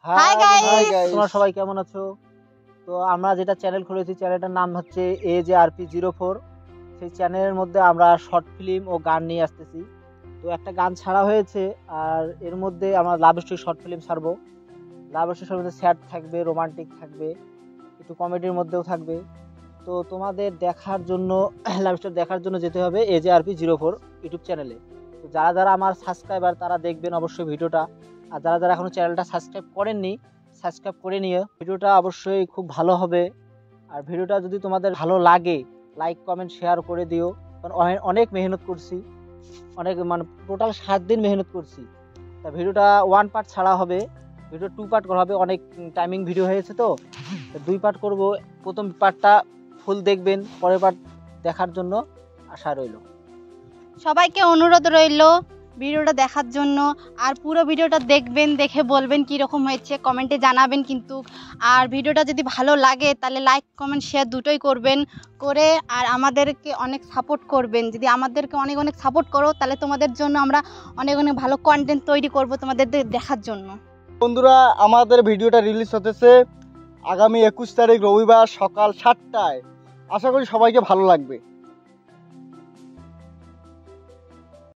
Hi guys, তোমরা সবাই কেমন আছো? তো আমরা যেটা চ্যানেল খুলেছি, চ্যানেলটার নাম হচ্ছে AJRP04। সেই চ্যানেলের মধ্যে আমরা শর্ট ফিল্ম ও গান নিয়ে আসতেছি। তো একটা গান ছাড়া হয়েছে, আর এর মধ্যে আমরা লাভ স্টোরি শর্ট ফিল্ম ছাড়বো। লাভ স্টোরির মধ্যে স্যাড থাকবে, রোমান্টিক থাকবে, একটু কমেডির মধ্যেও থাকবে। তো তোমাদের দেখার জন্য লাভ স্টোরি দেখার জন্য যেতে হবে AJRP04 ইউটিউব চ্যানেলে। তো যারা যারা আমার সাবস্ক্রাইবার তারা দেখবেন অবশ্যই ভিডিওটা। আর যারা যারা এখনো চ্যানেলটা সাবস্ক্রাইব করেননি, সাবস্ক্রাইব করে নিয়ে ভিডিওটা অবশ্যই খুব ভালো হবে। আর ভিডিওটা যদি তোমাদের ভালো লাগে, লাইক কমেন্ট শেয়ার করে দিও। কারণ অনেক মেহনত করছি, অনেক মানে টোটাল 7 দিন মেহনত করছি। তা ভিডিওটা 1 পার্ট ছাড়া হবে, ভিডিও 2 পার্ট করা হবে। অনেক টাইমিং ভিডিও হয়েছে, তো 2 পার্ট করব। প্রথম পার্টটা ফুল দেখবেন, পরের পার্ট দেখার জন্য আশা রইল। সবাইকে অনুরোধ রইল ভিডিওটা দেখার জন্য। আর পুরো ভিডিওটা দেখবেন, দেখে বলবেন কি রকম হয়েছে, কমেন্টে জানাবেন কিন্তু। আর ভিডিওটা যদি ভালো লাগে তাহলে লাইক কমেন্ট শেয়ার দুটোই করবেন করে। আর আমাদেরকে অনেক সাপোর্ট করবেন। যদি আমাদেরকে অনেক অনেক সাপোর্ট করো তাহলে তোমাদের জন্য আমরা অনেক অনেক ভালো কন্টেন্ট তৈরি করব তোমাদের দেখার জন্য। বন্ধুরা, আমাদের ভিডিওটা রিলিজ হতেছে আগামী 21 তারিখ রবিবার সকাল 7টায়। আশা করি সবাইকে ভালো লাগবে।